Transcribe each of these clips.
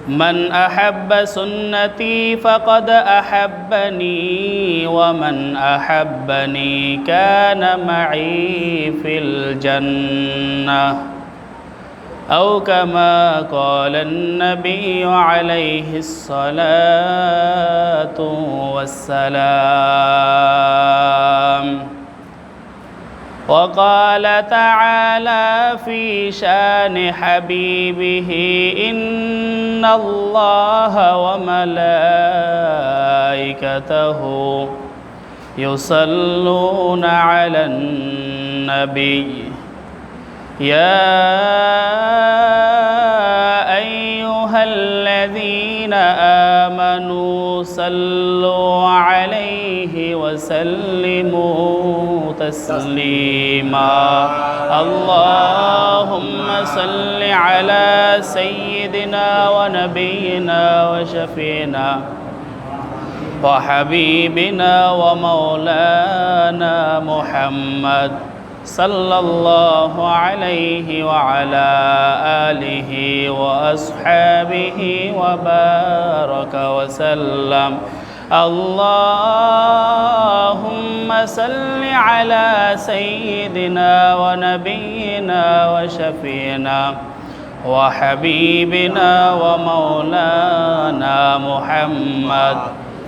من أحب سنتي فقد أحبني ومن أحبني كان معي في الجنة أو كما قال النبي عليه الصلاة والسلام. وقال تعالى في شان حبيبه إن الله وملائكته يصلون على النبي يا أيها الذين آمنوا صلوا عليه وسلموا تسليما. اللهم صل على سيدنا ونبينا وشفينا وحبيبنا ومولانا محمد صلى الله عليه وعلى آله وأصحابه وبارك وسلم. اللهم صل على سيدنا ونبينا وشفينا وحبيبنا ومولانا محمد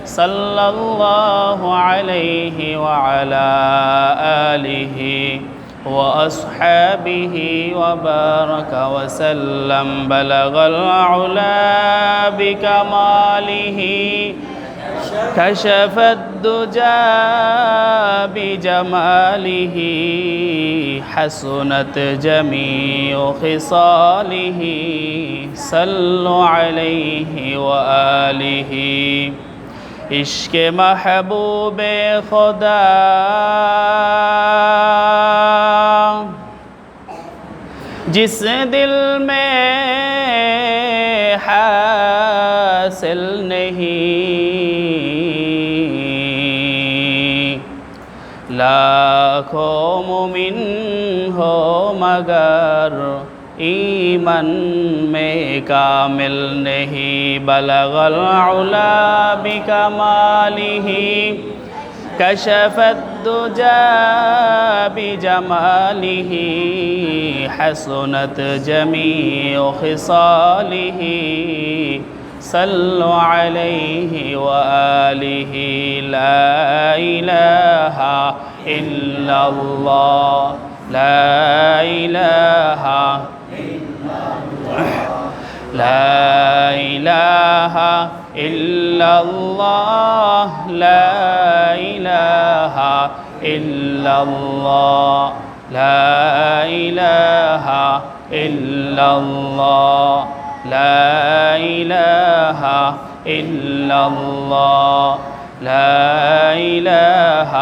صلى الله عليه وعلى آله وأصحابه وبارك وسلم. بلغ العلا بكماله كشف الدجى بجماله حسنت جميع خصاله صلوا عليه وآله. इश्क महबूब खुदा जिस दिल में हासिल नहीं लाखों मुमिन हो मगर ईमान में कामिल नहीं। बलगल उला बिकमालिही कशफत दुजा बिजमालिही हसनत जमीउ खिसालिही सल्लु अलैहि व आलिही। ला इलाहा इल्लल्लाह ला इलाहा لا إله إلا الله لا إله إلا الله لا إله إلا الله لا إله إلا الله لا إله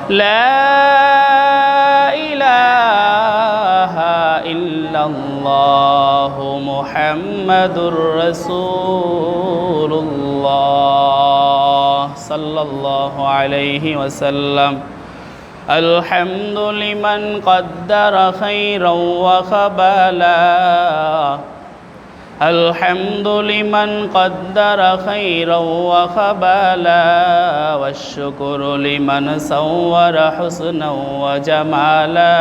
لا إله إلا الله محمد رسول الله صلى الله عليه وسلم. الحمد لمن قدر خيرا وخبالا الحمد لمن قدر خيرا وخبالا والشكر لمن صور حسنا وجمالا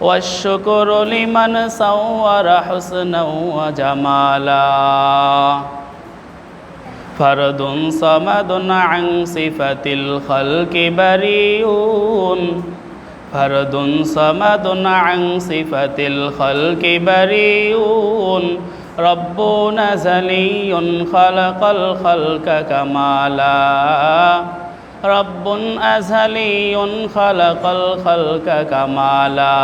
والشكر لمن صور حسنا وجمالا. فرد صمد عن صفة الخلق بريء فرد صمد عن صفة الخلق بريء رب نزلي خلق الخلق كمالا رب أزلي خلق الخلق كمالا.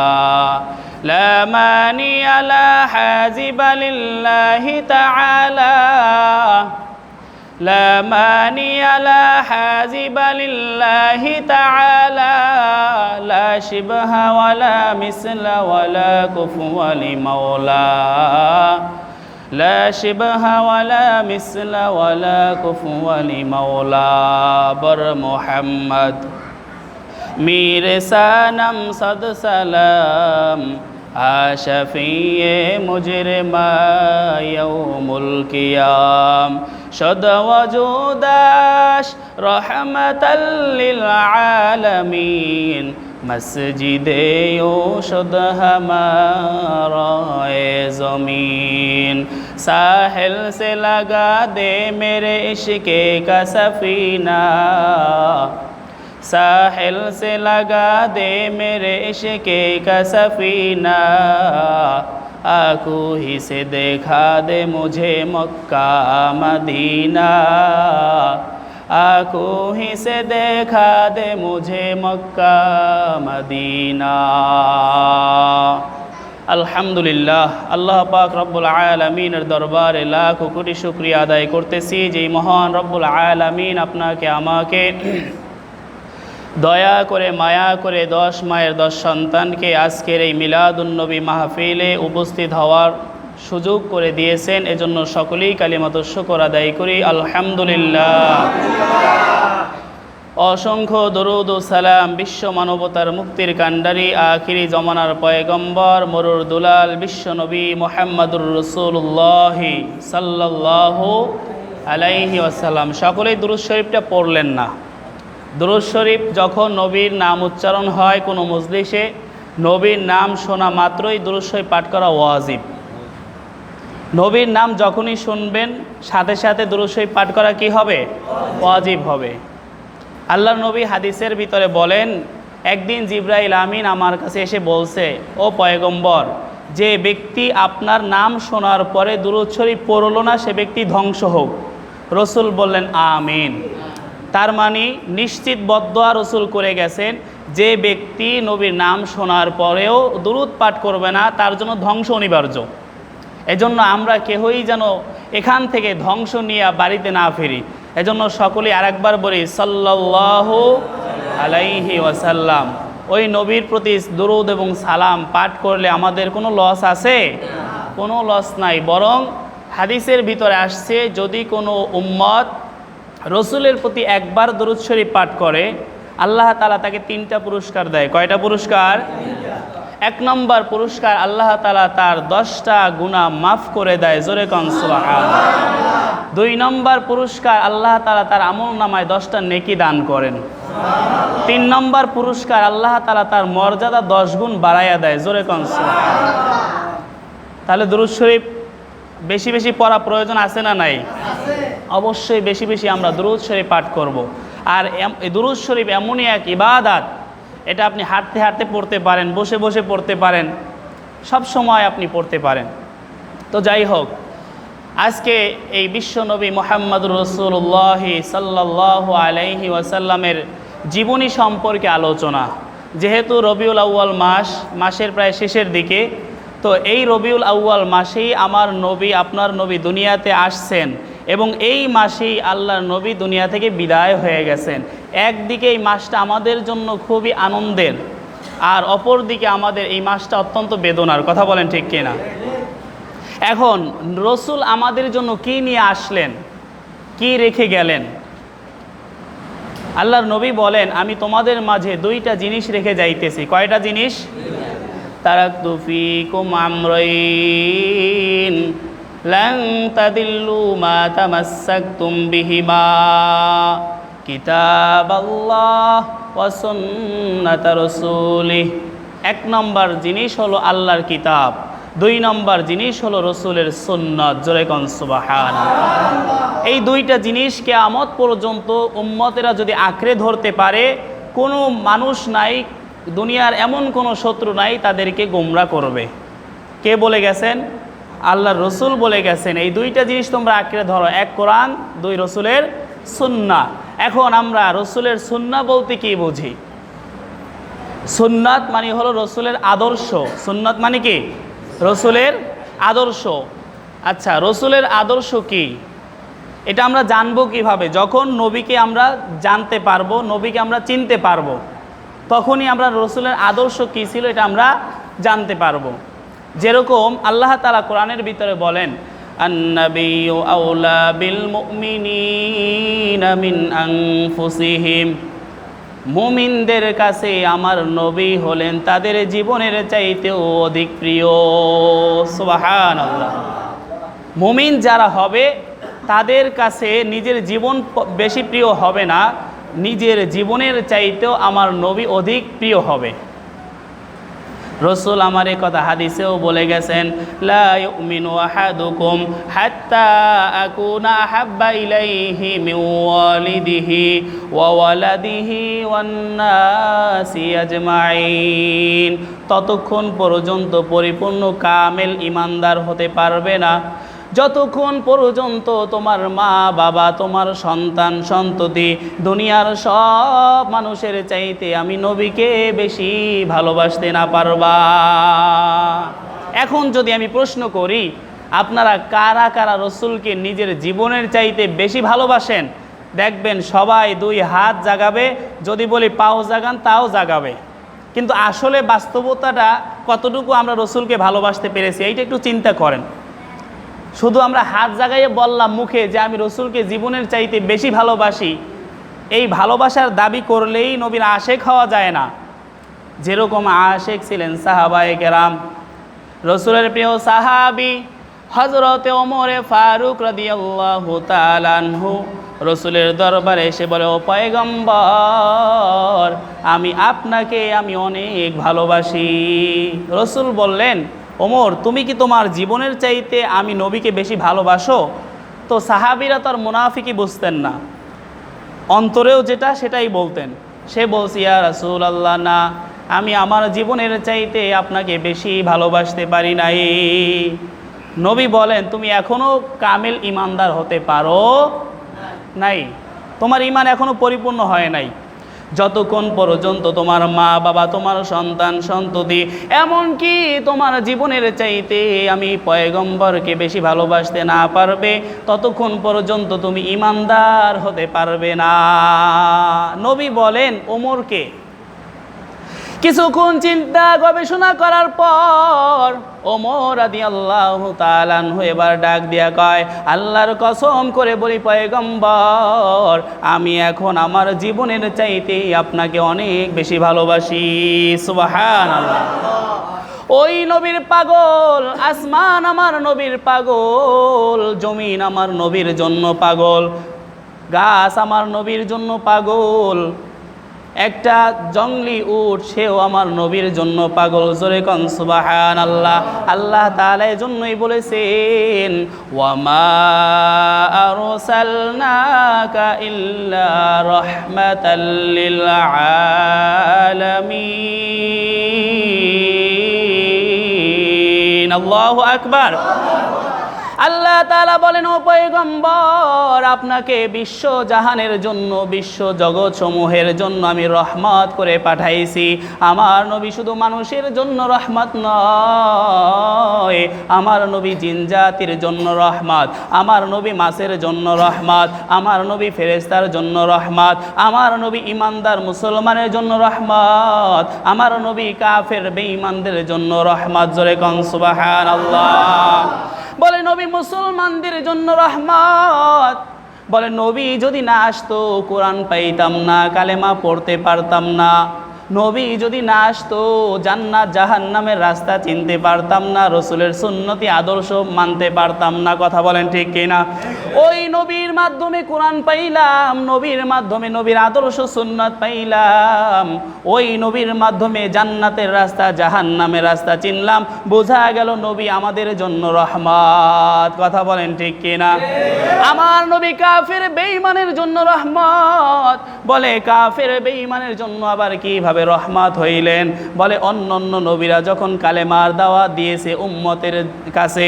لا مانع لا حاجب لله تعالى لا مانع لا حاجب لله تعالى لا شبه ولا مثل ولا كفو لمولى لا شبه ولا مثل ولا كفو لمولى. بر محمد میرے سانم صد سلام আশফিয়ে মুজরিমা ইয়াউমুল কিয়াম শদ ওয়াজুদাশ রহমাতাল লিল আলামিন মসজিদে ও শদ হামারা এ জমিন साहिल से लगा दे मेरे इश्क़े का सफ़ीना साहिल से लगा दे मेरे इश्क़े का सफ़ीना आँखों ही से देखा दे मुझे मक्का मदीना आँखों ही से देखा दे मुझे मक्का मदीना আলহামদুলিল্লাহ আল্লাহ পাক রব্বুল আলামিনের দরবারে লাখ কোটি শুকরিয়া আদায় করতেছি যে মহান রব্বুল আলামিন আপনাকে আমাকে দয়া করে মায়া করে 10 মায়ের 10 সন্তানকে আজকের এই মিলাদুন্নবী মাহফিলে উপস্থিত হওয়ার সুযোগ করে দিয়েছেন এজন্য সকলেই কালিমাতুশ শুকর আদায় করি আলহামদুলিল্লাহ অসংখ্য দরুদ ও সালাম বিশ্ব মানবতার মুক্তির কাণ্ডারি আখিরি জমানার পয়গম্বর মরুর দুলাল বিশ্ব নবী মুহাম্মদুর রাসূলুল্লাহ সাল্লাল্লাহু আলাইহি ওয়াসাল্লাম সকলেই দুরূদ শরীফটা পড়লেন না দুরূদ শরীফ যখন নবীর নাম উচ্চারণ হয় কোনো মজলিসে নবীর নাম শোনা মাত্রই দুরূদ শরীফ পাঠ করা ওয়াজিব নবীর নাম যখনই শুনবেন সাথে সাথে দুরূদ শরীফ পাঠ করা কি হবে ওয়াজিব হবে আল্লাহর নবী হাদিসের ভিতরে বলেন একদিন জিবরাইল আমিন আমার কাছে এসে বলছে ও পয়গম্বর যে ব্যক্তি আপনার নাম শোনার পরে দুরূদ শরীফ পড়ল না সে ব্যক্তি ধ্বংস হোক রসুল বললেন আমিন তার মানে নিশ্চিত বদদোয়া রসুল করে গেছেন যে ব্যক্তি নবীর নাম শোনার পরেও দুরূদ পাঠ করবে না তার জন্য ধ্বংস অনিবার্য এজন্য আমরা কেহই যেন এখান থেকে ধ্বংস নিয়ে বাড়িতে না ফিরি এজন্য সকলেই আরেকবার বলি সাল্লাল্লাহু আলাইহি ওয়াসাল্লাম ওই নবীর প্রতি দরুদ এবং সালাম পাঠ করলে আমাদের কোনো লস আছে কোনো লস নাই বরং হাদিসের ভিতরে আসছে যদি কোনো উম্মত রসুলের প্রতি একবার দরুদ শরীফ পাঠ করে আল্লাহ তাআলা তাকে 3টা পুরস্কার দেয় কয়টা পুরস্কার 1 নম্বর পুরস্কার আল্লাহ তাআলা তার 10টা গুনাহ মাফ করে দেয় জোরে কোন সুবহানাল্লাহ 2 নম্বর পুরস্কার আল্লাহ তাআলা তার আমলনামায় 10টা নেকি দান করেন 3 নম্বর পুরস্কার আল্লাহ তাআলা তার মর্যাদা 10 গুণ বাড়ায়া দেয় জোরে কোন সুবহানাল্লাহ তাহলে দুরূদ শরীফ বেশি বেশি পড়া প্রয়োজন আছে না নাই আছে অবশ্যই বেশি বেশি আমরা দুরূদ শরীফ পাঠ করব আর এই দুরূদ শরীফ এমনই এক ইবাদত এটা আপনি হাঁটতে হাঁটতে পড়তে পারেন বসে বসে পড়তে পারেন সব সময় আপনি পড়তে পারেন তো যাই হোক আজকে এই বিশ্বনবী মুহাম্মদুর রাসূলুল্লাহ সাল্লাল্লাহু আলাইহি ওয়াসাল্লামের জীবনী সম্পর্কে আলোচনা যেহেতু রবিউল আউয়াল মাসের প্রায় শেষের দিকে তো এই রবিউল আউয়াল মাসেই আমার নবী আপনার নবী দুনিয়াতে আসছেন এবং এই মাসেই আল্লাহর নবী দুনিয়া থেকে বিদায় হয়ে গেছেন একদিকে এই মাসটা আমাদের জন্য খুবই আনন্দের আর অপর দিকে আমাদের এই মাসটা অত্যন্ত বেদনার কথা বলেন ঠিক কিনা এখন রসুল আমাদের জন্য কি নিয়ে আসলেন কি রেখে গেলেন আল্লাহর নবী বলেন আমি তোমাদের মাঝে 2টা জিনিস রেখে যাইতেছি কয়টা জিনিস তারাকতু ফীকুম আমরাইন লান তাদিল্লু মা তামাসসাকতুম বিহিমা কিতাবাল্লাহ ওয়া সুন্নাত রাসূলিহি 1 নম্বর জিনিস হলো আল্লাহর কিতাব 2 নম্বর জিনিস হলো রসুলের সুন্নাত জোরে কোন সুবহানাল্লাহ এই 2টা জিনিস কিয়ামত পর্যন্ত উম্মতেরা যদি আঁকড়ে ধরতে পারে কোনো মানুষ নাই দুনিয়ার এমন কোনো শত্রু নাই তাদেরকে গোমরাহ করবে কে বলে গেছেন আল্লাহর রসুল বলে গেছেন এই 2টা জিনিস তোমরা আঁকড়ে ধরো 1 কোরআন 2 রসুলের সুন্নাহ এখন আমরা রসুলের সুন্নাহ বলতে কি বুঝি সুন্নাত মানে হলো রসুলের আদর্শ সুন্নাত মানে কি রসুলের আদর্শ আচ্ছা রসুলের আদর্শ কি এটা আমরা জানবো কিভাবে যখন নবীকে আমরা জানতে পারবো নবীকে আমরা চিনতে পারবো তখনই আমরা রসুলের আদর্শ কি ছিল এটা আমরা জানতে পারবো যেরকম আল্লাহ তাআলা কোরআনের ভিতরে বলেন আন-নাবিয়্যু আওলা বিল মুমিনিনা মিন আনফুসিহিম মুমিনদের কাছে আমার নবী হলেন তাদের জীবনের চাইতেও অধিক প্রিয়। সুবহানাল্লাহ। মুমিন যারা হবে তাদের কাছে নিজের জীবন বেশি প্রিয় হবে না, নিজের জীবনের চাইতেও আমার নবী অধিক প্রিয় হবে। রসুল আমার এই কথা হাদিসেও বলে গেছেন, লা ইউমিনু আহাদুকুম হাত্তা আকুনা আহাব্বা ইলাইহি মিন ওয়ালিদিহি ওয়া ওয়ালাদিহি ওয়ান নাসি আজমাইন। ততক্ষণ পর্যন্ত পরিপূর্ণ কামেল ইমানদার হতে পারবে না যতক্ষণ পর্যন্ত তোমার মা বাবা, তোমার সন্তান সন্ততি, দুনিয়ার সব মানুষের চাইতে আমি নবীকে বেশি ভালোবাসতে না পারবা। এখন যদি আমি প্রশ্ন করি, আপনারা কারা কারা রসুলকে নিজের জীবনের চাইতে বেশি ভালোবাসেন? দেখবেন সবাই দুই হাত জাগাবে, যদি বলি পাও জাগান তাও জাগাবে। কিন্তু আসলে বাস্তবতাটা কতটুকু আমরা রসুলকে ভালোবাসতে পেরেছি এইটা একটু চিন্তা করেন। শুধু আমরা হাত জাগাইয়ে বললাম মুখে যে আমি রসুলকে জীবনের চাইতে বেশি ভালোবাসি, এই ভালোবাসার দাবি করলেই নবীর আশেক হওয়া যায় না। যেরকম আশেক ছিলেন সাহাবায়ে কেরাম। রসুলের প্রিয় সাহাবী হযরতে ওমরে ফারুক রাদিয়াল্লাহু তাআলা আনহু রসুলের দরবারে এসে বলে, ও পয়গম্বর, আপনাকে আমি অনেক ভালোবাসি। রসুল বললেন, ওমর, তুমি কি তোমার জীবনের চাইতে আমি নবীকে বেশি ভালোবাসো? তো সাহাবীরা তো আর মুনাফিকি বুঝতেন না, অন্তরেও যেটা সেটাই বলতেন। সে বলছে, ইয়া রাসূলুল্লাহ, না, আমি আমার জীবনের চাইতে আপনাকে বেশি ভালোবাসতে পারি নাই। নবী বলেন, তুমি এখনও কামিল ইমানদার হতে পারো নাই, তোমার ইমান এখনও পরিপূর্ণ হয় নাই। যতক্ষণ পর্যন্ত তোমার মা বাবা, তোমার সন্তান সন্ততি, এমনকি তোমার জীবনের চাইতে আমি পয়গম্বরকে বেশি ভালোবাসতে না পারবে, ততক্ষণ পর্যন্ত তুমি ইমানদার হতে পারবে না। নবী বলেন ওমরকে। কিছুক্ষণ চিন্তা গবেষণা করার পর ওমর রাদিয়াল্লাহু তাআলা আনহু এবার ডাক দিয়া কয়, আল্লাহর কসম করে বলি পয়গম্বর, আমি এখন আমার জীবনের চাইতে আপনাকে অনেক বেশি ভালোবাসি। সুবহানাল্লাহ। ওই নবীর পাগল, আসমান আমার নবীর পাগল, জমিন আমার নবীর জন্য পাগল, গাছ আমার নবীর জন্য পাগল, একটা জঙ্গলি উট সেও আমার নবীর জন্য পাগল। জোরে কোন সুবহানাল্লাহ। আল্লাহ তাআলা এই জন্যই বলেছেন, ওয়ামা আরসালনাকা ইল্লা রাহমাতাল লিল আলামিন। আল্লাহু আকবার। আল্লাহ তাআলা বলেন, ও পয়গম্বর, আপনাকে বিশ্ব জাহানের জন্য, বিশ্ব জগৎ সমূহের জন্য আমি রহমত করে পাঠাইছি। আমার নবী শুধু মানুষের জন্য রহমত নয়, আমার নবী জিন জাতির জন্য রহমত, আমার নবী মাছের জন্য রহমত, আমার নবী ফেরেশতার জন্য রহমত, আমার নবী ইমানদার মুসলমানের জন্য রহমত, আমার নবী কাফের বেঈমানদের জন্য রহমত। জোরে কোন সুবহানাল্লাহ। বলে নবী মুসলমানদের জন্য রহমত। বলে নবী যদি না আসতো কোরআন পাইতাম না, কালেমা পড়তে পারতাম না। নবী যদি না আসতো জান্নাত জাহান্নামের রাস্তা চিনতে পারতাম না, রসুলের সুন্নতি আদর্শ মানতে পারতাম না। কথা বলেন ঠিক কিনা? ওই নবীর মাধ্যমে কোরআন পাইলাম, নবীর মাধ্যমে নবীর আদর্শ সুন্নত পাইলাম, ওই নবীর মাধ্যমে জান্নাতের রাস্তা জাহান্নামের রাস্তা চিনলাম। বোঝা গেল নবী আমাদের জন্য রহমত। কথা বলেন ঠিক কিনা? আমার নবী কাফের বেঈমানের জন্য রহমত। বলে কাফের বেঈমানের জন্য আবার কিভাবে রহমত হইলেন? বলে অন্য নবীরা যখন কালেমার দাওয়াত দিয়েছে উম্মতের কাছে,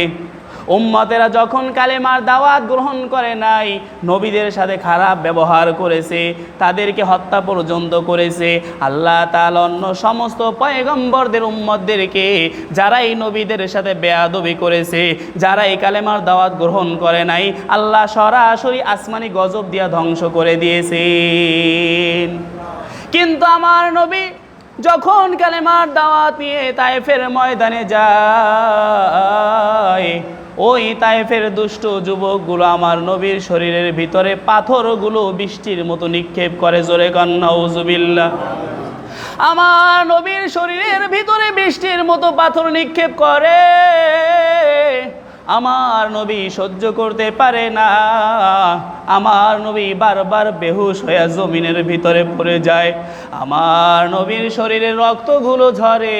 উম্মতেরা যখন কালেমার দাওয়াত গ্রহণ করে নাই, নবীদের সাথে খারাপ ব্যবহার করেছে, তাদেরকে হত্যা পর্যন্ত করেছে। আল্লাহ তাআলা অন্য সমস্ত পয়গম্বরদের উম্মতদেরকে, যারা এই নবীদের সাথে বেয়াদবি করেছে, যারা এই কালেমার দাওয়াত গ্রহণ করে নাই, আল্লাহ সরাসরি আসমানি গজব দিয়া ধ্বংস করে দিয়েছেন। কিন্তু আমার নবী যখন কালেমার দাওয়াত নিয়ে তায়েফের ময়দানে যায়, ওই তায়েফের দুষ্ট যুবকগুলো আমার নবীর শরীরের ভিতরে পাথরগুলো বৃষ্টির মতো নিক্ষেপ করে, জোরে কান নাউজুবিল্লাহ। আমার নবীর শরীরের ভিতরে বৃষ্টির মতো পাথর নিক্ষেপ করে, আমার নবী সহ্য করতে পারে না। আমার নবী বারবার বেহুশ হয়ে জমিনের ভিতরে পড়ে যায়। আমার নবীর শরীরে রক্তগুলো ঝরে,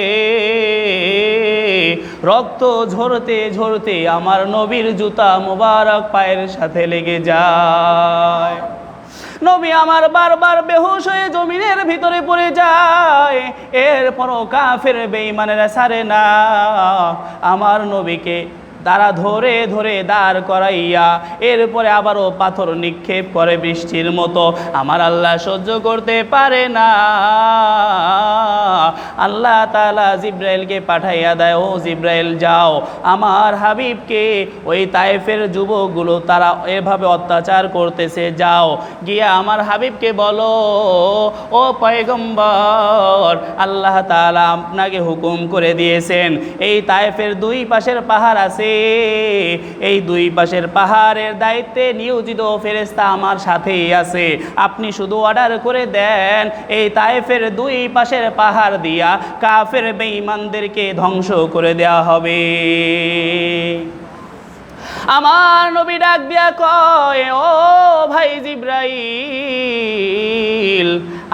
রক্ত ঝরতে ঝরতে আমার নবীর জুতা মোবারক পায়ের সাথে লেগে যায়। নবী আমার বারবার বেহুশ হয়ে জমিনের ভিতরে পড়ে যায়। এরপরও কাফের বেঈমানেরা ছাড়ে না আমার নবীকে তারা ধরে ধরে দাঁড় করাইয়া এরপরে আবারও পাথর নিক্ষেপ করে বৃষ্টির মতো। আমার আল্লাহ সহ্য করতে পারে না, আল্লাহ তাআলা জিব্রাইলকে পাঠাইয়া দেয়, ও জিব্রাইল যাও আমার হাবিবকে, ওই তায়েফের যুবকগুলো তারা এভাবে অত্যাচার করতেছে, যাও গিয়া আমার হাবিবকে বলো, ও পয়গম্বর আল্লাহ তাআলা আপনাকে হুকুম করে দিয়েছেন এই তায়েফের দুই পাশের পাহাড় আছে, এই দুই পাশের পাহাড়ের দায়িত্বে নিয়োজিত ফেরেশতা আমার সাথেই আছে, আপনি শুধু অর্ডার করে দেন এই তায়েফের দুই পাশের পাহাড় দিয়া কাফের বেঈমানদেরকে ধ্বংস করে দেওয়া হবে। আমার নবী ডাক দিয়া কয়, ও ভাই জিব্রাইল,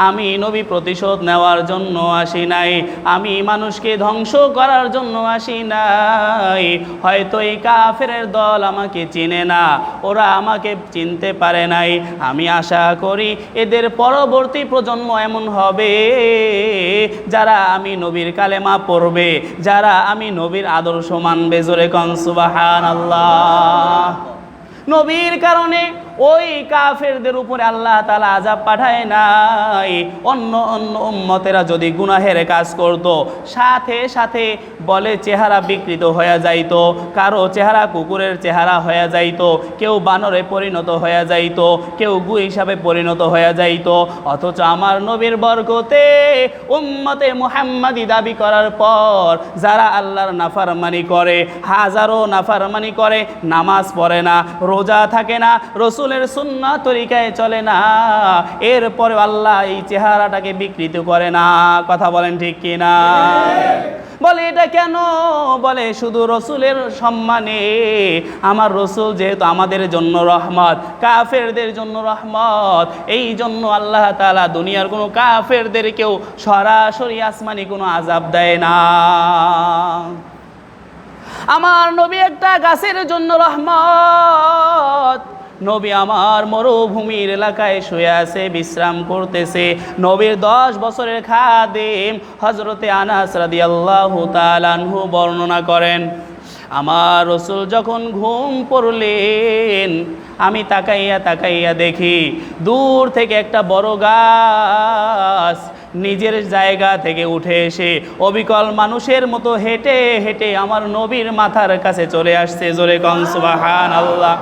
আমি নবী প্রতিশোধ নেওয়ার জন্য আসি নাই, আমি মানুষকে ধ্বংস করার জন্য আসি নাই। হয়তো এই কাফেরের দল আমাকে চিনে না, ওরা আমাকে চিনতে পারে নাই, আমি আশা করি এদের পরবর্তী প্রজন্ম এমন হবে যারা আমি নবীর কালেমা পড়বে, যারা আমি নবীর আদর্শ মানবে, জোরে কোন সুবহানাল্লাহ। নবীর কারণে ওই কাফেরদের উপরে আল্লাহ তাআলা আযাব পাঠায় নাই। অন্য অন্য উম্মতেরা যদি গুনাহের কাজ করত, সাথে সাথে বলে চেহারা বিকৃত হয়ে যাইতো, কারো চেহারা কুকুরের চেহারা হয়ে যাইতো, কেউ বানরে পরিণত হয়ে যাইতো, কেউ গু হিসাবে পরিণত হয়ে যাইতো। অথচ আমার নবীর বরকতে উম্মতে মুহাম্মাদি দাবি করার পর যারা আল্লাহর নাফরমানি করে, হাজারো নাফরমানি করে, নামাজ পড়ে না, রোজা থাকে না, রাসূলের সুন্নাহ তরিকায় চলে না, এরপরে আল্লাহ এই চেহারাটাকে বিকৃত করে না। কথা বলেন ঠিক কি না? বলে এটা কেন? বলে শুধু রসুলের সম্মানে। আমার রসুল যেহেতু আমাদের জন্য রহমত, কাফেরদের জন্য রহমত, এই জন্য আল্লাহ তাআলা দুনিয়ার কোনো কাফেরদেরকেও সরাসরি আসমানি কোনো আযাব দেয় না। আমার নবী একটা গাছের জন্য রহমত। নবী আমার মরুভূমির এলাকায় শুয়ে আছে, বিশ্রাম করতেছে। নবীর 10 বছরের খাদেম হযরতে আনাস রাদিয়াল্লাহু তাআলা আনহু বর্ণনা করেন, আমার রসুল যখন ঘুম পড়লেন আমি তাকাইয়া তাকাইয়া দেখি দূর থেকে একটা বড় গাছ নিজের জায়গা থেকে উঠে এসে অবিকল মানুষের মতো হেঁটে হেঁটে আমার নবীর মাথার কাছে চলে আসছে। জোরে কোন সুবহানাল্লাহ।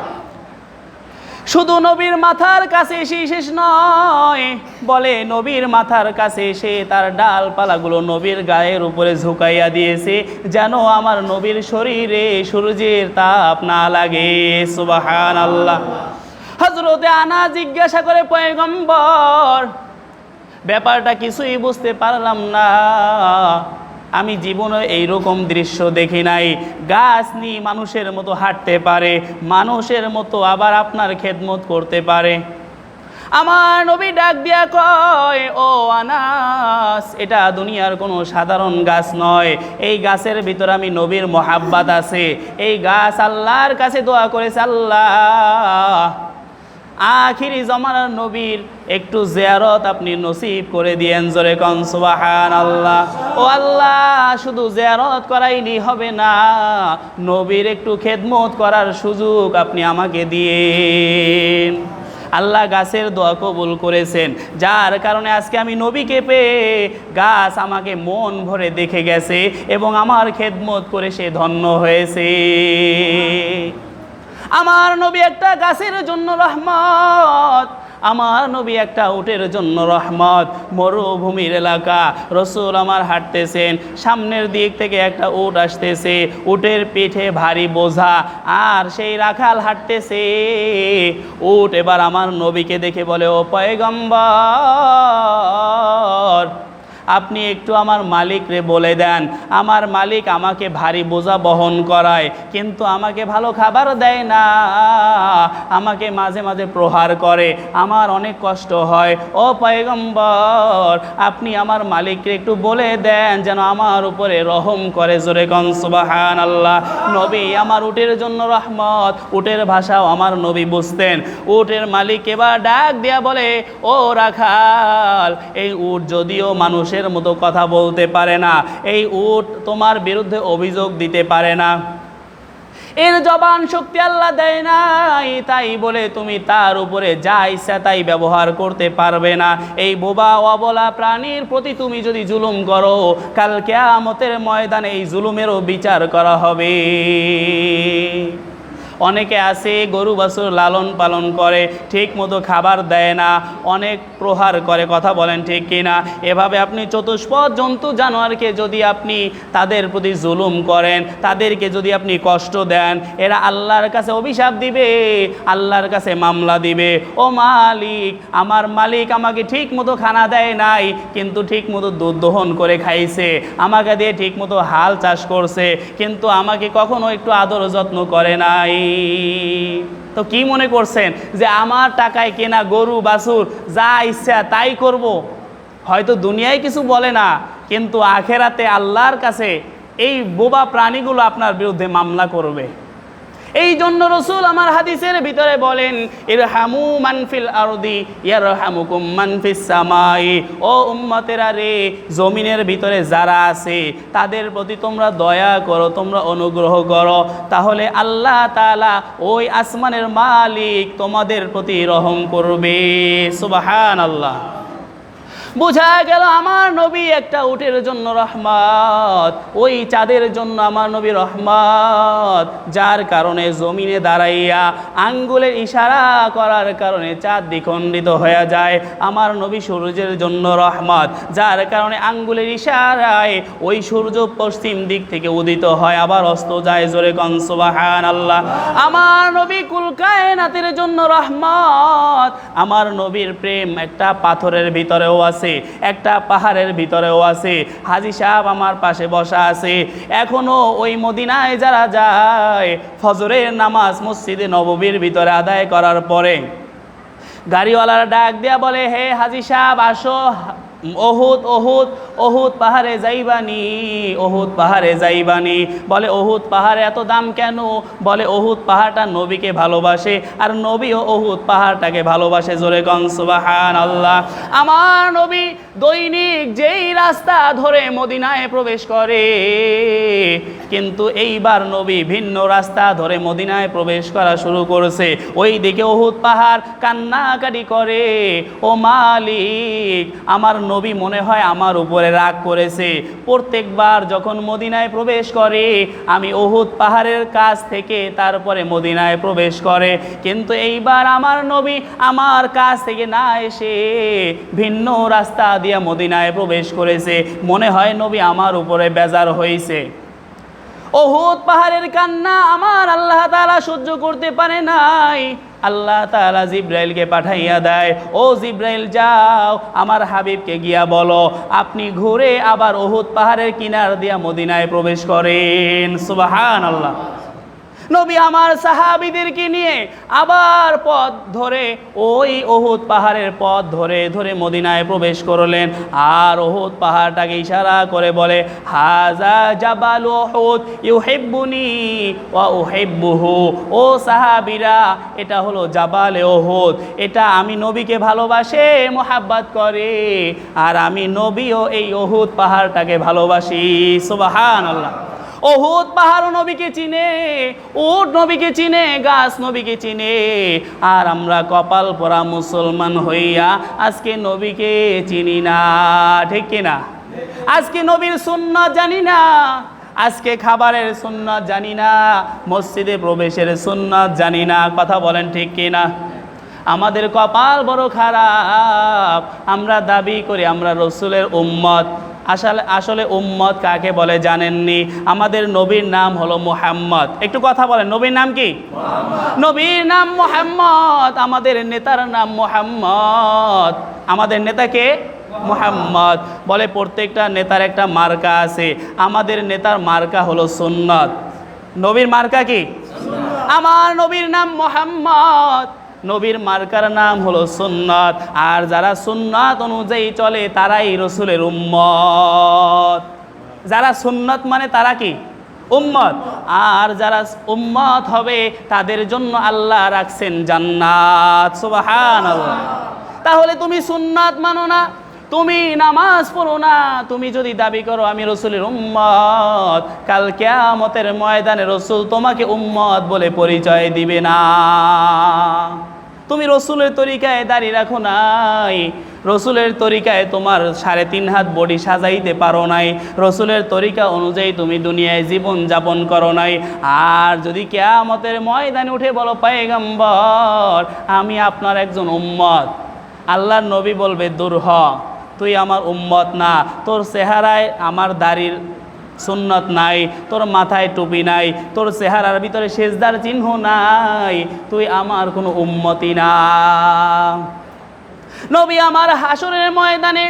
শুধু নবীর মাথার কাছে এসে শেষ নয়, বলে নবীর মাথার কাছে এসে তার ডালপালাগুলো নবীর গায়ের উপরে ঝুঁকাইয়া দিয়েছে, যেন আমার নবীর শরীরে সূর্যের তাপ না লাগে। সুবহানাল্লাহ। হযরতে আনা জিজ্ঞাসা করে, পয়গম্বর ব্যাপারটা কিছুই বুঝতে পারলাম না, আমি জীবনে এইরকম দৃশ্য দেখি নাই। গাছ নিয়ে মানুষের মতো হাঁটতে পারে, মানুষের মতো আবার আপনার খেদমত করতে পারে। আমার নবী ডাক দিয়া কয়, ও আনাস, এটা দুনিয়ার কোনো সাধারণ গাছ নয়, এই গাছের ভিতর আমি নবীর মোহাব্বত আছে। এই গাছ আল্লাহর কাছে দোয়া করেছে, আল্লাহ আখিরি জমানার নবীর একটু জিয়ারত আপনি নসিব করে দিয়েন। জোরে কোন সুবহানাল্লাহ। ও আল্লাহ, শুধু জিয়ারত করাইনি হবে না, নবীর একটু খেদমত করার সুযোগ আপনি আমাকে দিয়েন। আল্লাহ গাছের দোয়া কবুল করেছেন, যার কারণে আজকে আমি নবীকে পেয়ে গাছ আমাকে মন ভরে দেখে গেছে এবং আমার খেদমত করে সে ধন্য হয়েছে। আমার নবী একটা গাছের জন্য রহমত। আমার নবী একটা উটের জন্য রহমত। মরুভূমির এলাকা, রসুল আমার হাঁটতেছেন, সামনের দিক থেকে একটা উট আসতেছে, উটের পিঠে ভারী বোঝা, আর সেই রাখাল হাঁটতেছে। উট এবার আমার নবীকে দেখে বলে, ও পয়গম্বর, আপনি একটু আমার মালিকরে বলে দেন, আমার মালিক আমাকে ভারী বোঝা বহন করায়, কিন্তু আমাকে ভালো খাবার দেয় না, আমাকে মাঝে মাঝে প্রহার করে, আমার অনেক কষ্ট হয়। ও পয়গম্বর, আপনি আমার মালিককে একটু বলে দেন যেন আমার উপরে রহম করে। জোরে কন সুবহানাল্লাহ। নবী আমার উটের জন্য রহমত, উটের ভাষাও আমার নবী বুঝতেন। উটের মালিক এবার ডাক দিয়া বলে, ও রাখাল, এই উট যদিও মানুষের মতো কথা বলতে পারে না, এই উট তোমার বিরুদ্ধে অভিযোগ দিতে পারে না, এর জবান শক্তি আল্লাহ দেয় নাই, তাই বলে তুমি তার উপরে যা ইচ্ছা তাই ব্যবহার করতে পারবে না। এই বোবা অবলা প্রাণীর প্রতি তুমি যদি জুলুম করো, কাল কিয়ামতের ময়দানে এই জুলুমেরও বিচার করা হবে। অনেকে আছে গরু বাছুর লালন পালন করে, ঠিক মতো খাবার দেয় না, অনেক প্রহার করে, কথা বলেন ঠিক কিনা? এভাবে আপনি চতুষ্পদ জন্তু জানোয়ারকে যদি আপনি তাদের প্রতি জুলুম করেন, তাদেরকে যদি আপনি কষ্ট দেন, এরা আল্লাহর কাছে অভিশাপ দিবে, আল্লাহর কাছে মামলা দিবে। ও মালিক, আমার মালিক আমাকে ঠিক মতো খানা দেয় নাই, কিন্তু ঠিক মতো দুধ দহন করে খাইছে, আমাকে দিয়ে ঠিক মতো হাল চাষ করছে, কিন্তু আমাকে কখনো একটু আদর যত্ন করে নাই। তো কি মনে করছেন যে আমার টাকায় কেনা গরু বাছুর যা ইচ্ছা তাই করব? হয়তো দুনিয়ায় কিছু বলে না, কিন্তু আখেরাতে আল্লাহর কাছে এই বোবা প্রাণীগুলো আপনার বিরুদ্ধে মামলা করবে। এই জন্য রসুল আমার হাদিসের ভিতরে বলেন, ইরহামু মান ফিল আরদি ইয়ারহামুকুম মান ফিস সামাই। ও উম্মতেরা রে, জমিনের ভিতরে যারা আছে তাদের প্রতি তোমরা দয়া করো, তোমরা অনুগ্রহ করো, তাহলে আল্লাহ তাআলা ওই আসমানের মালিক তোমাদের প্রতি রহম করবে। সুবহানাল্লাহ। বোঝা গেল আমার নবী একটা উটের জন্য রহমত, ওই চাঁদের জন্য আমার নবী রহমত, যার কারণে জমিনে দাঁড়াইয়া আঙ্গুলের ইশারা করার কারণে চাঁদ দ্বিখণ্ডিত হয়ে যায়। আমার নবী সূর্যের জন্য রহমত, যার কারণে আঙ্গুলের ইশারায় ওই সূর্য পশ্চিম দিক থেকে উদিত হয়, আবার অস্ত যায়। জোরে কন সুবহানাল্লাহ। আমার নবী কুল কায়নাতের জন্য রহমত। আমার নবীর প্রেম একটা পাথরের ভিতরেও আছে, একটা পাহাড়ের ভিতরেও আছে। হাজী সাহেব আমার পাশে বসা আছে, এখনো ওই মদিনায় যারা যায় ফজরের নামাজ মসজিদে নববীর ভিতরে আদায় করার পরে গাড়িওয়ালারা ডাক দিয়া বলে, হে হাজী সাহেব আসো, ওহুদ ওহুদ ওহুদ পাহাড়ে যাইবানি, ওহুদ পাহাড়ে যাইবানি। বলে ওহুদ পাহাড়ে এত দাম কেন? বলে ওহুদ পাহাড়টা নবীকে ভালোবাসে, আর নবীও ওহুদ পাহাড়টাকে ভালোবাসে। জোরে কন সুবহানাল্লাহ। আমার নবী দৈনিক যেই রাস্তা ধরে মদিনায় প্রবেশ করে, কিন্তু এইবার নবী ভিন্ন রাস্তা ধরে মদিনায় প্রবেশ করা শুরু করেছে। ওই দিকে ওহুদ পাহাড় কান্নাকাটি করে, ও মালিক, আমার নবী মনে হয় আমার উপরে রাগ করেছে। প্রত্যেকবার যখন মদিনায় প্রবেশ করে আমি ওহুদ পাহাড়ের কাছ থেকে তারপরে মদিনায় প্রবেশ করে, কিন্তু এইবার আমার নবী আমার কাছ থেকে না এসে ভিন্ন রাস্তা দিয়ে মদিনায় প্রবেশ করেছে। মনে হয় নবী আমার উপরে বেজার হয়েছে। ওহুদ পাহাড়ের কান্না আমার আল্লাহ তাআলা সহ্য করতে পারে নাই। আল্লাহ তাআলা জিব্রাইলকে পাঠাইয়া দেয়, ও জিব্রাইল যাও আমার হাবিবকে গিয়া বলো আপনি ঘুরে আবার ওহুদ পাহাড়ের কিনার দিয়া মদিনায় প্রবেশ করেন। সুবহানাল্লাহ। নবী আমার সাহাবীদেরকে নিয়ে আবার পথ ধরে ওই ওহুদ পাহাড়ের পথ ধরে ধরে মদিনায় প্রবেশ করলেন, আর ওহুদ পাহাড়টাকে ইশারা করে বলে, হাজা জাবাল ওহুদ ইউহিব্বুনি ওয়া উহিব্বুহু। ও সাহাবীরা, এটা হলো জাবালে ওহুদ, এটা আমি নবীকে ভালোবাসে, মোহাব্বত করে, আর আমি নবীও এই ওহুদ পাহাড়টাকে ভালোবাসি। সুবহানাল্লাহ। ওহুদ পাহাড় নবীকে চিনে, উট নবীকে চিনে, গাছ নবীকে চিনে, আর আমরা কপাল পরা মুসলমান হইয়া আজকে নবীকে চিনি না। ঠিক কিনা? আজকে নবীর সুন্নাত জানি না, আজকে খাবারের সুন্নাত জানি না, মসজিদে প্রবেশের সুন্নাত জানি না। কথা বলেন ঠিক কিনা? আমাদের কপাল বড় খারাপ, আমরা দাবি করি আমরা রসুলের উম্মত। আসলে উম্মত কাকে বলে জানেননি? আমাদের নবীর নাম হলো মুহাম্মদ। একটু কথা বলেন, নবীর নাম কি? নবীর নাম মুহাম্মদ। আমাদের নেতার নাম মুহাম্মদ। আমাদের নেতাকে মুহাম্মদ বলে। প্রত্যেকটা নেতার একটা মার্কা আছে। আমাদের নেতার মার্কা হলো সুন্নাত। নবীর মার্কা কি? আমার নবীর নাম মুহাম্মদ, নবীর মার্কার নাম হলো সুন্নাত। আর যারা সুন্নাত অনুযায়ী চলে তারাই রসুলের উম্মত। যারা সুন্নাত মানে তারা কি? উম্মত। আর যারা উম্মত হবে তাদের জন্য আল্লাহ রাখছেন জান্নাত। সুবহানাল্লাহ। তাহলে তুমি সুন্নাত মানো না, তুমি নামাজ পড়ো না, তুমি যদি দাবি করো আমি রসুলের উম্মত, কাল কিয়ামতের ময়দানে রসুল তোমাকে উম্মত বলে পরিচয় দিবে না। তুমি রসুলের তরিকায় দাঁড়িয়ে রাখো নাই, রসুলের তরিকায় তোমার 3.5 হাত বডি সাজাইতে পারো নাই, রসুলের তরিকা অনুযায়ী তুমি দুনিয়ায় জীবন যাপন করো নাই। আর যদি কিয়ামতের ময়দানে উঠে বলো পয়গম্বর আমি আপনার একজন উম্মত, আল্লাহর নবী বলবে দূর হ, তুই আমার উম্মত না, তোর চেহারায় আমার দাড়ির সুন্নত নাই, তোর মাথায় টুপি নাই, তোর চেহারার ভিতরে সেজদার চিহ্ন নাই, তুই আমার কোনো উম্মতি না। নবী আমার হাসরের ময়দানে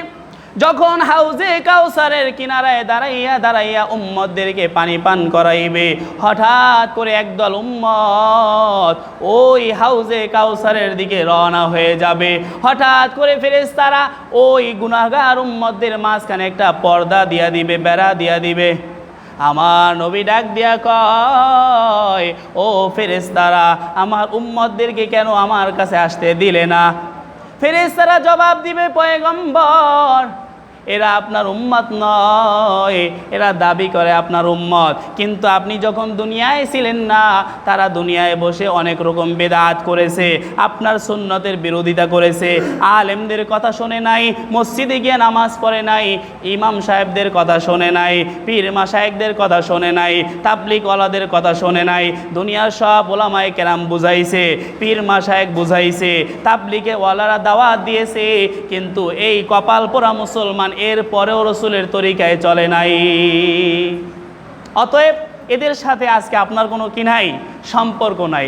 যখন হাউজে কাউসারের কিনারায় দাঁড়াইয়া দাঁড়াইয়া উম্মতদেরকে পানি পান করাইবে, হঠাৎ করে একদল উম্মত ওই হাউজে কাউসারের দিকে রওনা হয়ে যাবে। হঠাৎ করে ফেরেশতারা ওই গুনাহগার উম্মতদের মাঝখানে একটা পর্দা দিয়া দিবে, বেড়া দিয়া দিবে। আমার নবী ডাক দিয়া কয়, ও ফেরেশতারা আমার উম্মতদেরকে কেন আমার কাছে আসতে দিলে না? ফেরেশতারা জবাব দিবে, পয়গম্বর এরা আপনার উম্মত নয়, এরা দাবি করে আপনার উম্মত, কিন্তু আপনি যখন দুনিয়ায় ছিলেন না তারা দুনিয়ায় বসে অনেক রকম বেদাত করেছে, আপনার সুন্নতের বিরোধিতা করেছে, আলেমদের কথা শোনে নাই, মসজিদে গিয়ে নামাজ পড়ে নাই, ইমাম সাহেবদের কথা শোনে নাই, পীর মাশায়েখদের কথা শোনে নাই, তাবলীগওয়ালাদের কথা শোনে নাই। দুনিয়ার সব ওলামায়ে কেরাম বুঝাইছে, পীর মাশায়েখ বুঝাইছে, তাবলীগে ওয়ালারা দাওয়াত দিয়েছে, কিন্তু এই কপাল পোড়া মুসলমান এর পরেও রসুলের তরিকায় চলে নাই। অতএব এদের সাথে আজকে আপনার কোনো কি নাই, সম্পর্ক নাই।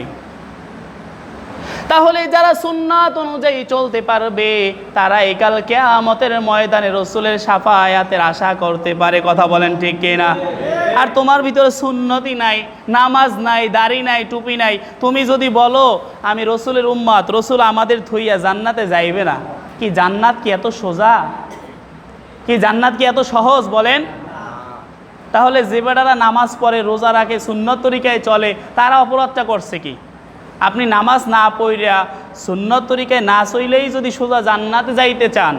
তাহলে যারা সুন্নাত অনুযায়ী চলতে পারবে তারা কাল কিয়ামতের ময়দানে রসুলের শাফায়াতের আশা করতে পারে। কথা বলেন ঠিক কিনা? আর তোমার ভিতরে সুন্নতি নাই, নামাজ নাই, দাড়ি নাই, টুপি নাই, তুমি যদি বলো আমি রসুলের উম্মত, রসুল আমাদের থইয়া জান্নাতে যাইবে না, কি জান্নাত কি এত সোজা? কি জান্নাত কি এত সহজ বলেন? তাহলে যে বেটারা নামাজ পড়ে, রোজা রাখে, সুন্নত তরিকায় চলে, তারা অপরাধটা করছে কি? আপনি নামাজ না পড়িয়া সুন্নত তরিকায় না চইলেই যদি সোজা জান্নাতে যাইতে চান,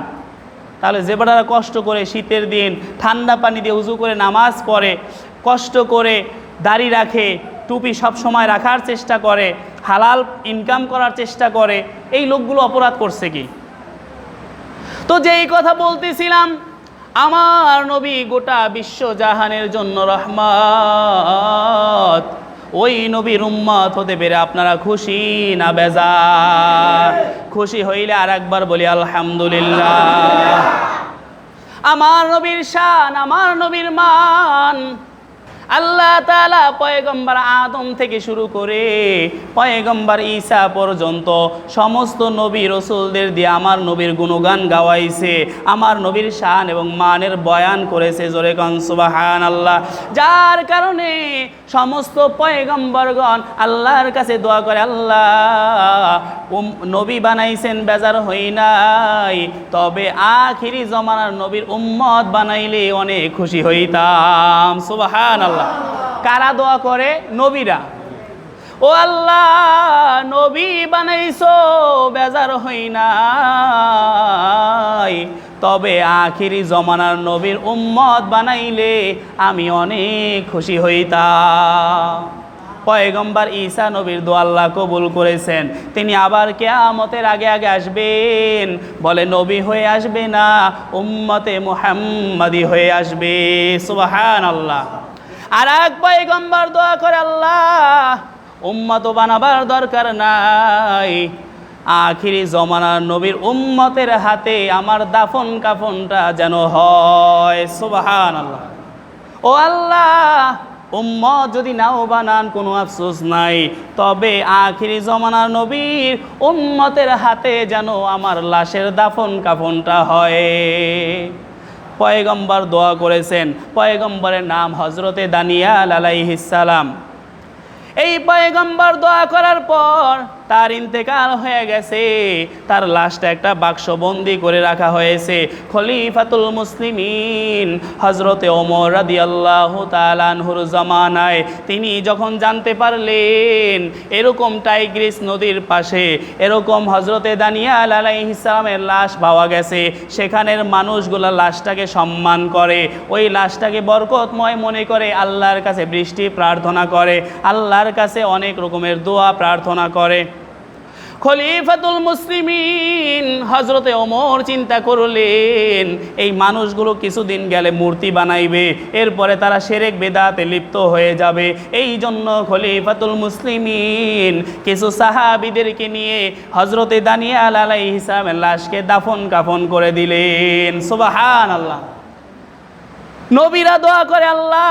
তাহলে যে বেটারা কষ্ট করে শীতের দিন ঠান্ডা পানি দিয়ে উজু করে নামাজ পড়ে, কষ্ট করে দাড়ি রাখে, টুপি সব সময় রাখার চেষ্টা করে, হালাল ইনকাম করার চেষ্টা করে, এই লোকগুলো অপরাধ করছে কি? তো যেই কথা বলতেছিলাম, আমার নবী গোটা বিশ্ব জাহানের জন্য রহমত, ওই নবীর উম্মত হতে পেরে আপনারা খুশি না বেজার? খুশি হইলে আর একবার বলি আলহামদুলিল্লাহ। আমার নবীর শান, আমার নবীর মান, আল্লাহ তাআলা পয়গম্বর আদম থেকে শুরু করে পয়গম্বর ঈসা পর্যন্ত সমস্ত নবী রসুলদের দিয়ে আমার নবীর গুণগান গাওয়াইছে, আমার নবীর শান এবং মানের বয়ান করেছে। জোরে কান সুবহানাল্লাহ। যার কারণে সমস্ত পয়গম্বরগণ আল্লাহর কাছে দোয়া করে, আল্লাহ নবী বানাইছেন বেজার হই নাই, তবে আখিরি জমানার নবীর উম্মত বানাইলে অনেক খুশি হইতাম। সুবহানাল্লাহ। কারা দোয়া করে? নবীরা। ও আল্লাহ নবী বানাইছো বেজার হই নাই, তবে আখিরি জমানার নবীর উম্মত বানাইলে আমি অনেক খুশি হইতাম। পয়গম্বর ঈসা নবীর দোয়া আল্লাহ কবুল করেছেন। তিনি আবার কিয়ামতের আগে আগে আসবেন, বলে নবী হয়ে আসবে না, উম্মতে মুহাম্মাদি হয়ে আসবে। সুবহানাল্লাহ। আর এক পয়গম্বর দোয়া করে, আল্লাহ উম্মত বানাবার দরকার নাই, আখিরি জমানার নবীর উম্মতের হাতে আমার দাফন কাফনটা যেন হয়। সুবহানাল্লাহ। ও আল্লাহ, উম্মত যদি নাও বানান কোনো আফসোস নাই, তবে আখিরি জমানার নবীর উম্মতের হাতে যেন আমার লাশের দাফন কাফনটা হয়। পয়গম্বর দোয়া করেছেন, পয়গম্বরের নাম হজরতে দানিয়াল আলাইহিস সালাম। এই পয়গম্বর দোয়া করার পর তার ইন্তেকাল হয়ে গেছে, তার লাশটা একটা বাক্সবন্দি করে রাখা হয়েছে। খলিফাতুল মুসলিমিন হজরতে ওমর রাদিয়াল্লাহু তাআলা আনহুর জামানায় তিনি যখন জানতে পারলেন এরকম টাইগ্রিস নদীর পাশে এরকম হজরতে দানিয়াল আলাইহিস সালামের লাশ পাওয়া গেছে, সেখানের মানুষগুলো লাশটাকে সম্মান করে, ওই লাশটাকে বরকতময় মনে করে, আল্লাহর কাছে বৃষ্টি প্রার্থনা করে, আল্লাহর কাছে অনেক রকমের দোয়া প্রার্থনা করে। খলিফাতুল মুসলিমিন হজরতে ওমর চিন্তা করলেন এই মানুষগুলো কিছুদিন গেলে মূর্তি বানাইবে, এরপরে তারা শিরক বেদাতে লিপ্ত হয়ে যাবে। এই জন্য খলিফাতুল মুসলিমিন কিছু সাহাবীদেরকে নিয়ে হজরতে দানিয়াল আলাইহিস সালামের লাশকে দাফন কাফন করে দিলেন। সুবহানাল্লাহ। নবীরা দোয়া করে, আল্লাহ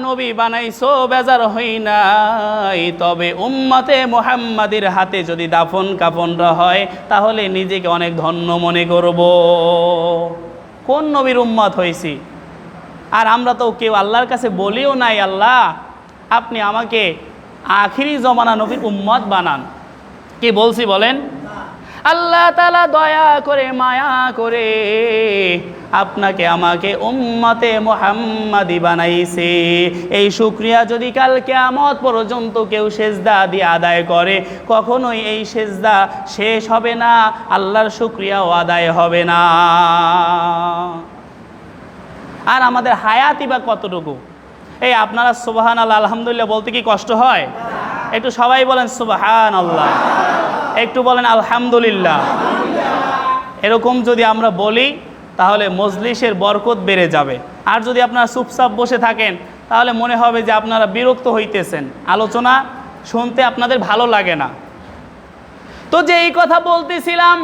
নবী বানাইছো বেজার হই নাই, তবে উম্মতে মুহাম্মাদের হাতে যদি দাফন কাফনটা হয় তাহলে নিজেকে অনেক ধন্য মনে করব। কোন নবীর উম্মত হয়েছি? আর আমরা তো কেউ আল্লাহর কাছে বলিও নাই, আল্লাহ আপনি আমাকে আখিরি জমানা নবীর উম্মত বানান। কি বলছি বলেন? আল্লাহ তাআলা দয়া করে মায়া করে আপনাকে আমাকে উম্মতে মুহাম্মাদি বানাইছে। এই শুকরিয়া যদি কাল কিয়ামত পর্যন্ত কেউ সেজদা দিয়ে আদায় করে, কখনোই এই সেজদা শেষ হবে না, আল্লাহর শুকরিয়াও আদায় হবে না। আর আমাদের হায়াতই বা কতটুকু? এই আপনারা সুবহানাল্লাহ আলহামদুলিল্লাহ বলতে কি কষ্ট হয়? একটু সবাই বলেন সুবহানাল্লাহ, একটু বলেন আলহামদুলিল্লাহ। এরকম যদি আমরা বলি তাহলে মজলিসের বরকত বেড়ে যাবে। আর যদি আপনারা চুপচাপ বসে থাকেন তাহলে মনে হবে যে আপনারা বিরক্ত হইতেছেন, আলোচনা শুনতে আপনাদের ভালো লাগে না। তো যে এই কথা বলতেছিলাম,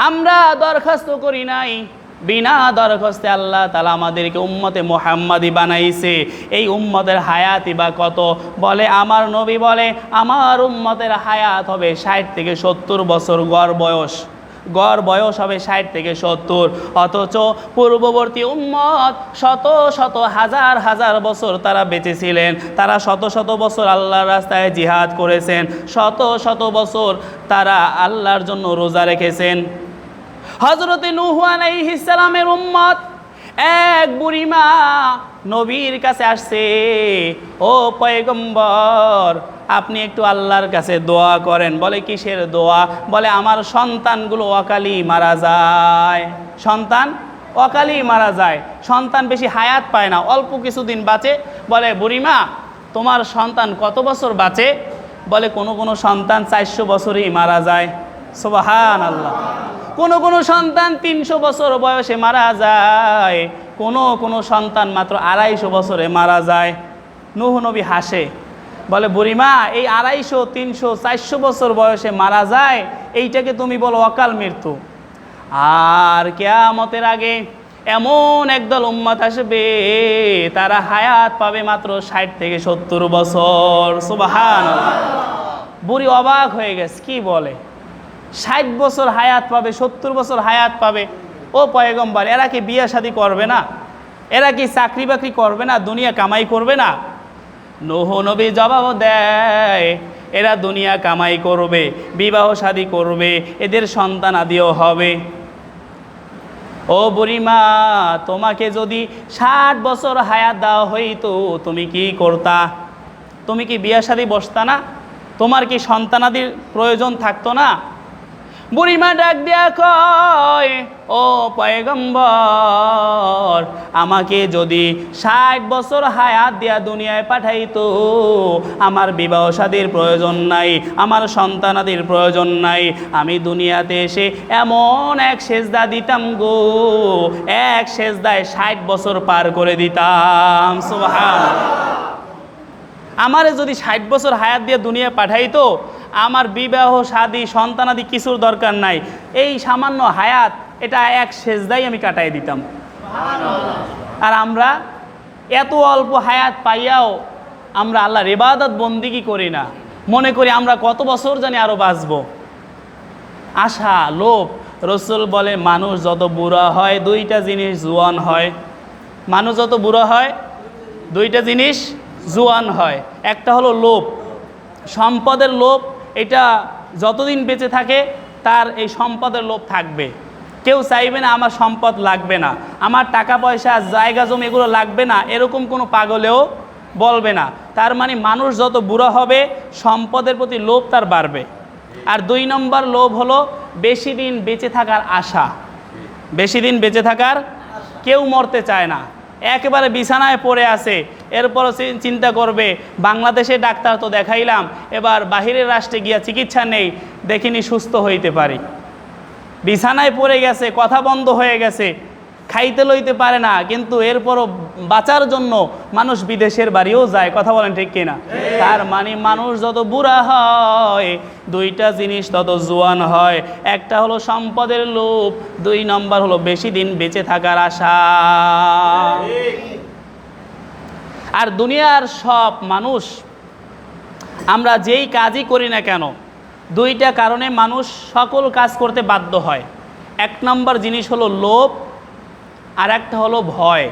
আমরা দরখাস্ত করি নাই, বিনা দরখাস্তে আল্লাহ তাআলা আমাদেরকে উম্মতে মুহাম্মাদি বানাইছে। এই উম্মতের হায়াতই বা কত? বলে আমার নবী বলে আমার উম্মতের হায়াত হবে 60 থেকে 70 বছর গড় বয়স হবে 60 থেকে 70। অথচ পূর্ববর্তী উম্মত শত শত হাজার হাজার বছর তারা বেঁচে ছিলেন, তারা শত শত বছর আল্লাহর রাস্তায় জিহাদ করেছেন, শত শত বছর তারা আল্লাহর জন্য রোজা রেখেছেন। হযরতে নূহ আলাইহিস সালামের উম্মত এক বুড়িমা নবীর কাছে আসছে, ও পয়গম্বর আপনি একটু আল্লাহর কাছে দোয়া করেন। বলে কিসের দোয়া? বলে আমার সন্তানগুলো অকালি মারা যায়, সন্তান অকালি মারা যায়, সন্তান বেশি হায়াত পায় না, অল্প কিছুদিন বাঁচে। বলে বুড়িমা তোমার সন্তান কত বছর বাঁচে? বলে কোনো সন্তান 400 বছরই মারা যায়। সুবহানাল্লাহ। কোনো সন্তান 300 বছর বয়সে মারা যায়, কোনো সন্তান মাত্র 250 বছরে মারা যায়। নূহ নবী হাসে, বলে বুড়িমা এই 250, 300, 400 বছর বয়সে মারা যায়, এইটাকে তুমি বলো অকাল মৃত্যু। আর কিয়ামতের আগে এমন একদল উম্মত আসবে তারা হায়াত পাবে মাত্র 60 থেকে 70 বছর। সুবহানাল্লাহ। বুড়ি অবাক হয়ে গেছে, কি বলে 60 বছর হায়াত পাবে, 70 বছর হায়াত পাবে? ও পয়গম্বর এরা কি বিয়ে শাদী করবে না? এরা কি চাকরি বাকরি করবে না? দুনিয়া কামাই করবে না? নূহ নবী জবাব দেয় এরা দুনিয়া কামাই করবে, বিবাহ শাদী করবে, এদের সন্তান আদিও হবে। ও বুড়িমা তোমাকে যদি 60 বছর হায়াত দেওয়া হইতো তুমি কি করতা? তুমি কি বিয়ে শাদী বসতা না? তোমার কি সন্তানাদির প্রয়োজন থাকতো না? বুড়িমা ডাক দিয়া কয়, ও পয়গম্বর আমাকে যদি 60 বছর হায়াত দিয়া দুনিয়ায় পাঠাইতো আমার বিবাহ শাদীর প্রয়োজন নাই, আমার সন্তানাদির প্রয়োজন নাই, আমি দুনিয়াতে এসে এমন এক সেজদা দিতাম গো, এক সেজদায় 60 বছর পার করে দিতাম। সুবহানাল্লাহ। আমারে যদি 60 বছর হায়াত দিয়ে দুনিয়া পাঠাইতো আমার বিবাহ শাদী সন্তানাদি কিছুর দরকার নাই, এই সামান্য হায়াত এটা এক সেজদাই আমি কাটাই দিতাম। আর আমরা এত অল্প হায়াত পাইয়াও আমরা আল্লাহর ইবাদত বন্দিগি করি না, মনে করি আমরা কত বছর জানি আরও বাঁচব। আশা, লোভ। রসুল বলে মানুষ যত বুড়া হয় দুইটা জিনিস জোয়ান হয়। মানুষ যত বুড়া হয় দুইটা জিনিস জোয়ান হয়। একটা হলো লোভ, সম্পদের লোভ। এটা যতদিন বেঁচে থাকে তার এই সম্পদের লোভ থাকবে। কেউ চাইবে না আমার সম্পদ লাগবে না, আমার টাকা পয়সা জায়গা জমি এগুলো লাগবে না, এরকম কোনো পাগলেও বলবে না। তার মানে মানুষ যত বুড়া হবে সম্পদের প্রতি লোভ তার বাড়বে। আর 2 নম্বর লোভ হলো বেশি দিন বেঁচে থাকার আশা। বেশি দিন বেঁচে থাকার, কেউ মরতে চায় না, একেবারে বিছানায় পড়ে আছে, এরপরও চিন্তা করবে বাংলাদেশে ডাক্তার তো দেখাইলাম, এবার বাহিরের রাষ্ট্রে গিয়া চিকিৎসা নেই, দেখিনি সুস্থ হইতে পারি। বিছানায় পড়ে গেছে, কথা বন্ধ হয়ে গেছে, খাইতে লইতে পারে না, কিন্তু এরপরও বাঁচার জন্য মানুষ বিদেশের বাড়িও যায়। কথা বলেন ঠিক কিনা? তার মানে মানুষ যত বুড়া হয় দুইটা জিনিস তত জোয়ান হয়। একটা হলো সম্পদের লোভ, 2 নম্বর হলো বেশি দিন বেঁচে থাকার আশা। আর দুনিয়ার সব মানুষ আমরা যেই কাজই করি না কেন, 2টা কারণে মানুষ সকল কাজ করতে বাধ্য হয়। 1 নম্বর জিনিস হলো লোভ, আর একটা হলো ভয়।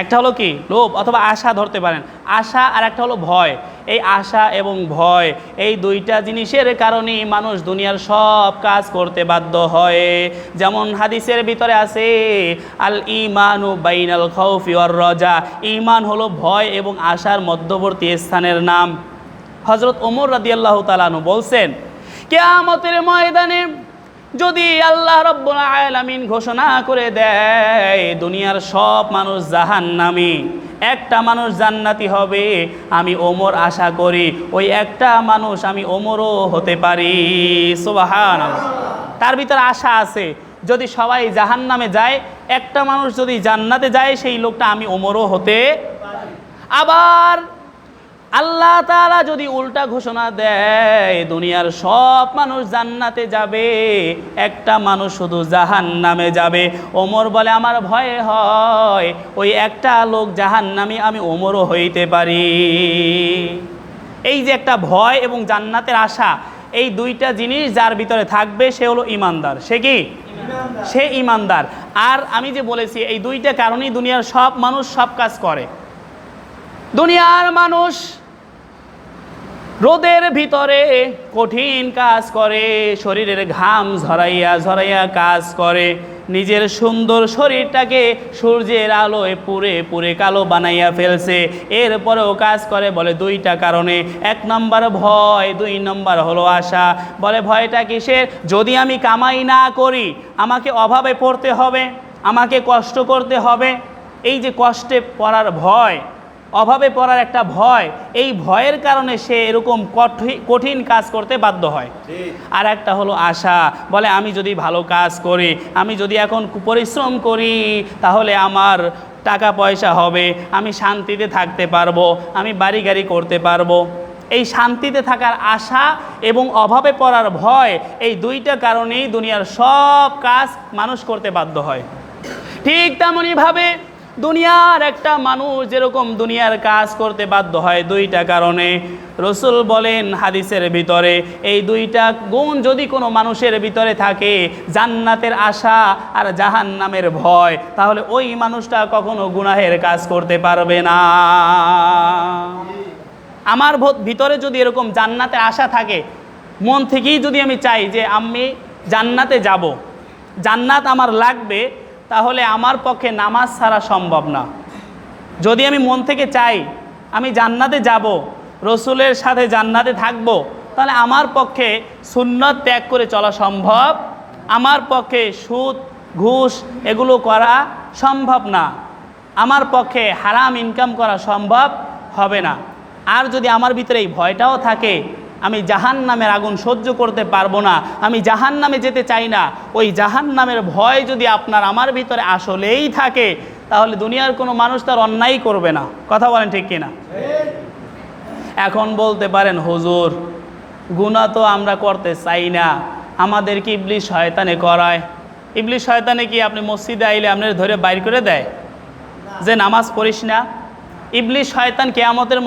একটা হলো কি? লোভ অথবা আশা ধরতে পারেন। আশা আর একটা হলো ভয়। এই আশা এবং ভয়, এই 2টা জিনিসের কারণেই মানুষ দুনিয়ার সব কাজ করতে বাধ্য হয়। যেমন হাদিসের ভিতরে আছে আল ঈমানু বাইনাল খাউফি ওয়ার রাজা। ঈমান হলো ভয় এবং আশার মধ্যবর্তী স্থানের নাম। হযরত ওমর রাদিয়াল্লাহু তাআলা আনহু বলছেন, কিয়ামতের ময়দানে যদি আল্লাহ রাব্বুল আলামিন ঘোষণা করে দেয় দুনিয়ার সব মানুষ জাহান্নামী, একটা মানুষ জান্নাতি হবে, আমি ওমর আশা করি ওই একটা মানুষ আমি ওমরও হতে পারি। সুবহানাল্লাহ। তার ভিতরে আশা আছে, যদি সবাই জাহান্নামে যায়, একটা মানুষ যদি জান্নাতে যায়, সেই লোকটা আমি ওমরও হতে পারি। আবার আল্লাহ তাআলা যদি উল্টা ঘোষণা দেয় দুনিয়ার সব মানুষ জান্নাতে যাবে, একটা মানুষ শুধু জাহান্নামে যাবে, ওমর বলে আমার ভয় হয় ওই একটা লোক জাহান্নামী আমি ওমরও হইতে পারি। এই যে একটা ভয় এবং জান্নাতের আশা, এই 2টা জিনিস যার ভিতরে থাকবে সে হলো ঈমানদার। সে কি? সে ঈমানদার। আর আমি যে বলেছি এই 2টা কারণেই দুনিয়ার সব মানুষ সব কাজ করে। দুনিয়ার মানুষ রোদের ভিতরে কঠিন কাজ করে, শরীরের ঘাম ঝরাইয়া ঝরাইয়া কাজ করে, নিজের সুন্দর শরীরটাকে সূর্যের আলোয় পুড়ে পুড়ে কালো বানাইয়া ফেলছে, এরপরেও কাজ করে। বলে 2টা কারণে, 1 নম্বর ভয়, 2 নম্বর হলো আশা। বলে ভয়টা কিসের? যদি আমি কামাই না করি আমাকে অভাবে পড়তে হবে, আমাকে কষ্ট করতে হবে। এই যে কষ্টে পড়ার ভয়, অভাবে পড়ার একটা ভয়, এই ভয়ের কারণে সে এরকম কঠিন কাজ করতে বাধ্য হয়। আর একটা হলো আশা। বলে আমি যদি ভালো কাজ করি, আমি যদি এখন পরিশ্রম করি, তাহলে আমার টাকা পয়সা হবে, আমি শান্তিতে থাকতে পারবো, আমি বাড়ি গাড়ি করতে পারবো। এই শান্তিতে থাকার আশা এবং অভাবে পড়ার ভয়, এই 2টা কারণেই দুনিয়ার সব কাজ মানুষ করতে বাধ্য হয়। ঠিক তেমনইভাবে দুনিয়ার একটা মানুষ যেরকম দুনিয়ার কাজ করতে বাধ্য হয় 2টা কারণে, রসুল বলেন হাদিসের ভিতরে এই 2টা গুণ যদি কোনো মানুষের ভিতরে থাকে, জান্নাতের আশা আর জাহান্নামের ভয়, তাহলে ওই মানুষটা কখনো গুনাহের কাজ করতে পারবে না। আমার ভিতরে যদি এরকম জান্নাতের আশা থাকে, মন থেকেই যদি আমি চাই যে আমি জান্নাতে যাব, জান্নাত আমার লাগবে, তাহলে আমার পক্ষে নামাজ ছাড়া সম্ভব না। যদি আমি মন থেকে চাই আমি জান্নাতে যাব, রসুলের সাথে জান্নাতে থাকব, তাহলে আমার পক্ষে সুন্নত ত্যাগ করে চলা সম্ভব, আমার পক্ষে সুদ ঘুষ এগুলো করা সম্ভব না, আমার পক্ষে হারাম ইনকাম করা সম্ভব হবে না। আর যদি আমার ভিতরে এই ভয়টাও থাকে, আমি জাহান্নামের আগুন সহ্য করতে পারবো না, আমি জাহান্নামে যেতে চাই না, ওই জাহান্নামের ভয় যদি আপনার আমার ভিতরে আসলেই থাকে, তাহলে দুনিয়ার কোনো মানুষ তার অন্যায় করবে না। কথা বলেন ঠিক কিনা? এখন বলতে পারেন হুজুর গুনাহ তো আমরা করতে চাই না, আমাদেরকে ইবলিস শয়তানে করায়। ইবলিস শয়তানে কি আপনি মসজিদে আইলে আপনার ধরে বাইর করে দেয় যে নামাজ পড়িস না? ইবলিস শয়তান কিয়ামতের